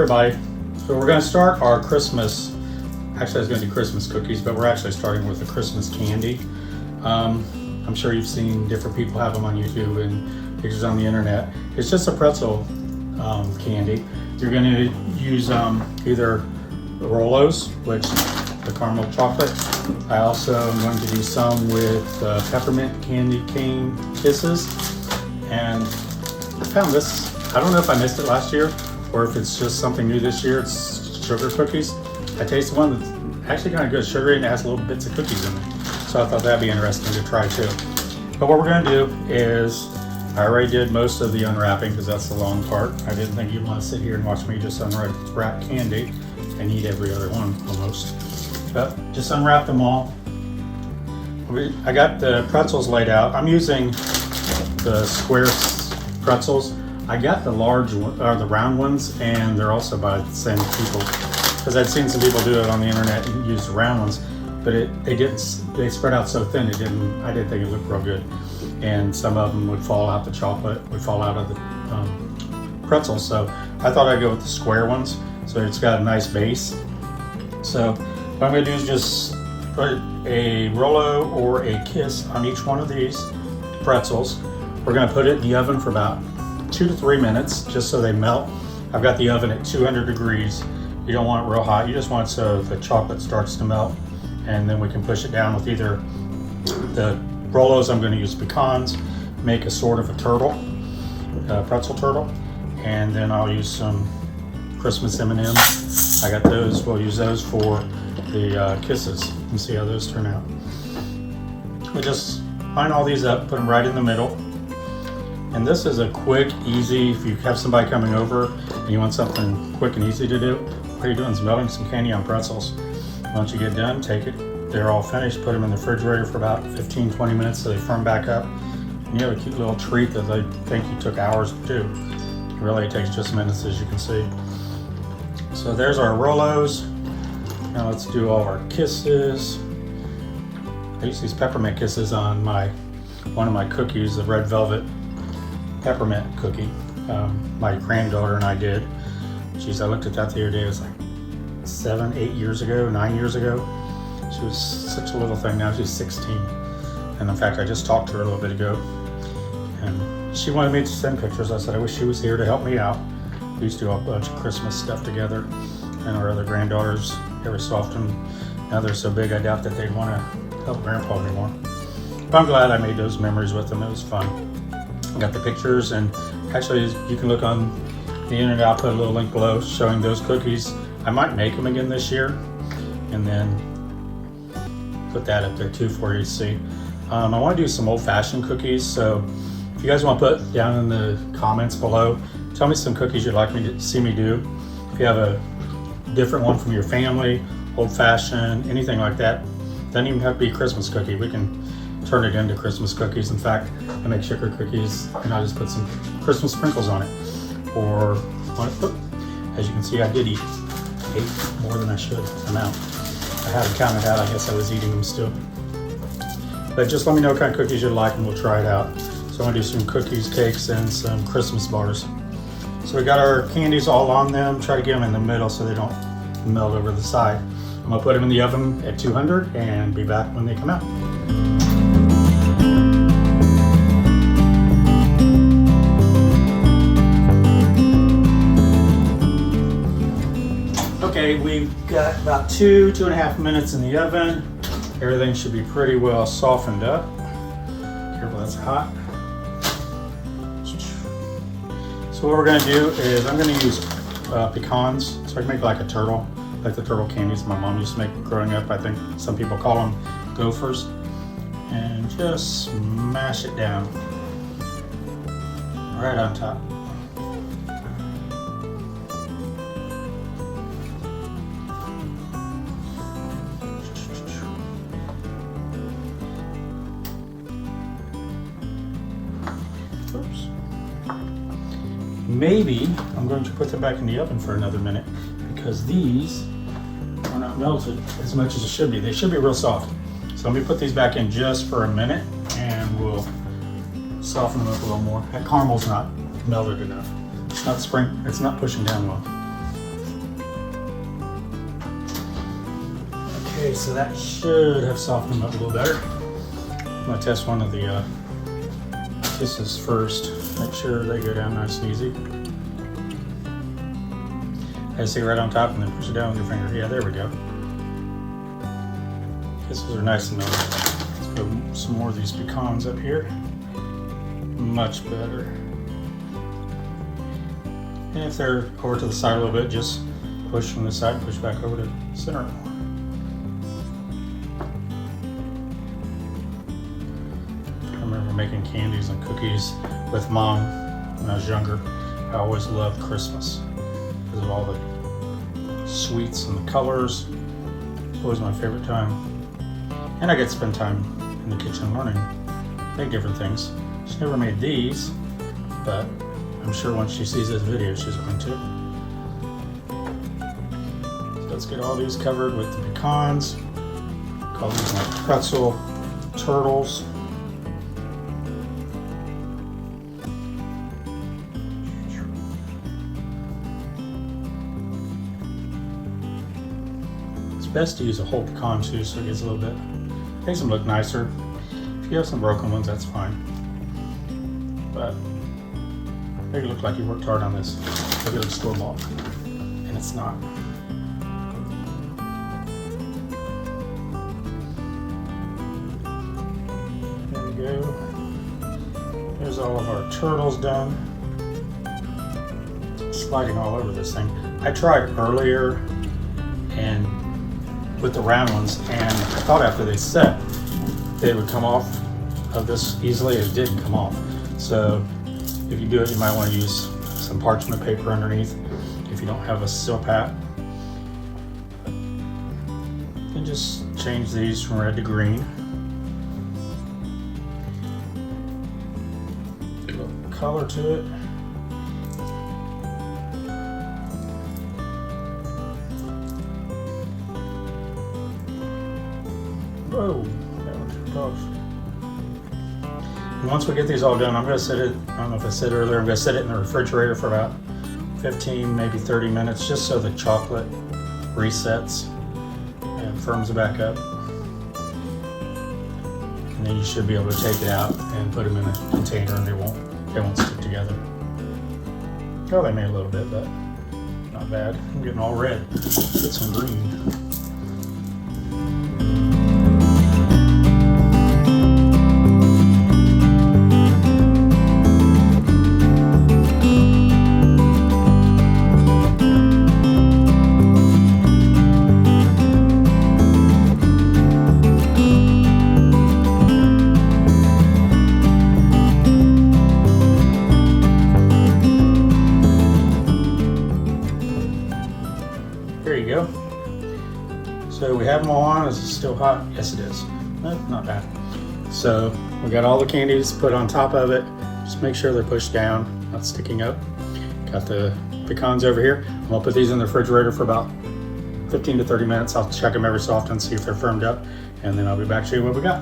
everybody. So we're going to start our Christmas, actually I was going to do Christmas cookies, but we're actually starting with a Christmas candy. I'm sure you've seen different people have them on YouTube and pictures on the internet. It's just a pretzel candy. You're going to use either Rolos, which the caramel chocolate. I also am going to do some with peppermint candy cane kisses. And I found this, I don't know if I missed it last year or if it's just something new this year. It's sugar cookies. I tasted one that's actually kind of good, sugary, and it has little bits of cookies in it. So I thought that'd be interesting to try too. But what we're going to do is, I already did most of the unwrapping because that's the long part. I didn't think you'd want to sit here and watch me just unwrap candy and eat every other one almost. But just unwrap them all. I got the pretzels laid out. I'm using the square pretzels. I got the large one, or the round ones, and they're also by the same people. Because I'd seen some people do it on the internet and use the round ones, but they spread out so thin, I didn't think it looked real good. And some of them would fall out, the chocolate would fall out of the pretzels. So I thought I'd go with the square ones. So it's got a nice base. So what I'm gonna do is just put a Rolo or a kiss on each one of these pretzels. We're gonna put it in the oven for about 2 to 3 minutes, just so they melt. I've got the oven at 200 degrees. You don't want it real hot. You just want it so the chocolate starts to melt. And then we can push it down with either the Rolos. I'm gonna use pecans, make a sort of a turtle, pretzel turtle. And then I'll use some Christmas M&Ms. I got those, we'll use those for the kisses and see how those turn out. We'll just line all these up, put them right in the middle. And this is a quick, easy, if you have somebody coming over and you want something quick and easy to do, what you're doing is melting some candy on pretzels. Once you get done, take it, they're all finished, put them in the refrigerator for about 15-20 minutes so they firm back up. And you have a cute little treat that they think you took hours to do. Really, it takes just minutes, as you can see. So there's our Rolos. Now let's do all our kisses. I use these peppermint kisses on one of my cookies, the red velvet peppermint cookie. My granddaughter and I did. Jeez, I looked at that the other day. It was like 7-8 years ago, 9 years ago. She was such a little thing. Now she's 16. And in fact, I just talked to her a little bit ago. And she wanted me to send pictures. I said, I wish she was here to help me out. We used to do a bunch of Christmas stuff together. And our other granddaughters, every so often, now they're so big, I doubt that they'd want to help Grandpa anymore. But I'm glad I made those memories with them. It was fun. I got the pictures, and actually you can look on the internet. I'll put a little link below showing those cookies. I might make them again this year and then put that up there too for you to see. I want to do some old-fashioned cookies, so if you guys want to put down in the comments below, tell me some cookies you'd like me to see me do. If you have a different one from your family, old-fashioned, anything like that, doesn't even have to be a Christmas cookie. We can turn it into Christmas cookies. In fact, I make sugar cookies and I just put some Christmas sprinkles on it. Or, as you can see, I did ate more than I should amount. I haven't counted out, I guess I was eating them still. But just let me know what kind of cookies you'd like and we'll try it out. So I'm gonna do some cookies, cakes, and some Christmas bars. So we got our candies all on them. Try to get them in the middle so they don't melt over the side. I'm gonna put them in the oven at 200 and be back when they come out. Okay, we've got about 2.5 minutes in the oven. Everything should be pretty well softened up. Careful, that's hot. So what we're gonna do is I'm gonna use pecans, so I can make like a turtle, like the turtle candies my mom used to make growing up. I think some people call them gophers. And just smash it down right on top. Oops. Maybe I'm going to put them back in the oven for another minute because these are not melted as much as it should be. They should be real soft. So let me put these back in just for a minute and we'll soften them up a little more. That caramel's not melted enough. It's not pushing down well. Okay, so that should have softened them up a little better. I'm gonna test one of the kisses first. Make sure they go down nice and easy. I see right on top and then push it down with your finger. Yeah, there we go. Kisses are nice and melty. Let's put some more of these pecans up here. Much better. And if they're over to the side a little bit, just push from the side, push back over to center it more. I remember making candies and cookies with Mom when I was younger. I always loved Christmas because of all the sweets and the colors. It's always my favorite time. And I get to spend time in the kitchen learning, make different things. She never made these, but I'm sure once she sees this video, she's going to. So let's get all these covered with the pecans. Call these like pretzel turtles. It's best to use a whole pecan too, so it gets a little bit, makes them look nicer. If you have some broken ones, that's fine. But make it look like you worked hard on this. Look at it store-bought, and it's not. There we go. There's all of our turtles done. Sliding all over this thing. I tried earlier and with the round ones, and I thought after they set, they would come off of this easily. It didn't come off. So if you do it, you might want to use some parchment paper underneath if you don't have a seal pat. And just change these from red to green. A little color to it. Whoa, that one too close. And once we get these all done, I'm going to set it, I don't know if I said earlier, I'm going to set it in the refrigerator for about 15, maybe 30 minutes, just so the chocolate resets and firms it back up. And then you should be able to take it out and put them in a container, and they won't stick together. Oh, they may a little bit, but not bad. I'm getting all red. Get some green. There you go. So we have them all on. Is it still hot? Yes, it is. Not bad. So we got all the candies put on top of it. Just make sure they're pushed down, not sticking up. Got the pecans over here. I'm gonna put these in the refrigerator for about 15 to 30 minutes. I'll check them every so often, see if they're firmed up, and then I'll be back to show you what we got.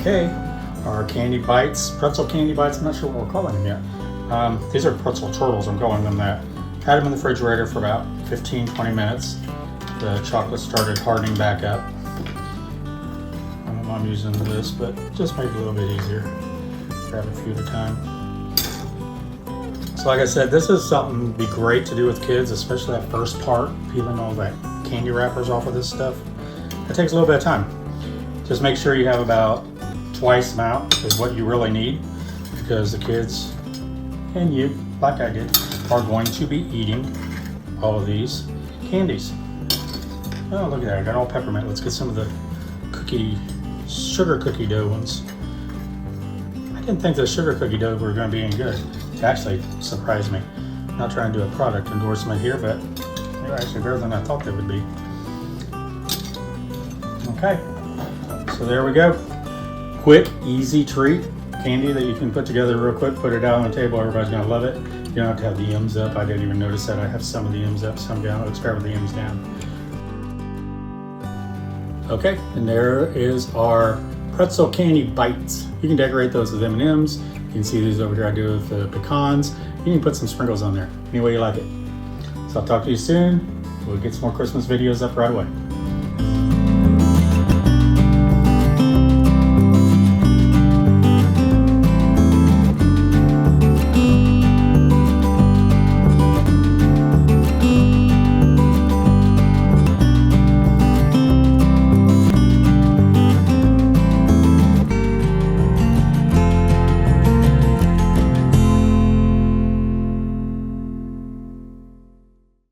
Okay, our candy bites, pretzel candy bites. I'm not sure what we're calling them yet. These are pretzel turtles, I'm calling them that. Had them in the refrigerator for about 15-20 minutes. The chocolate started hardening back up. I don't know why I'm using this, but just make it a little bit easier. Grab a few at a time. So like I said, this is something that'd be great to do with kids, especially that first part, peeling all that candy wrappers off of this stuff. It takes a little bit of time. Just make sure you have about twice the amount is what you really need, because the kids and you, like I did, are going to be eating all of these candies. Oh, look at that, I got all peppermint. Let's get some of the sugar cookie dough ones. I didn't think the sugar cookie dough were going to be any good. It actually surprised me. I'm not trying to do a product endorsement here, but they were actually better than I thought they would be. Okay, so there we go. Quick, easy treat. Candy that you can put together real quick, put it out on the table, everybody's gonna love it. You don't have to have the ends up. I didn't even notice that. I have some of the ends up, some down. Let's start with the ends down. Okay, and there is our pretzel candy bites. You can decorate those with M&Ms. You can see these over here I do with the pecans. You can put some sprinkles on there, any way you like it. So I'll talk to you soon. We'll get some more Christmas videos up right away.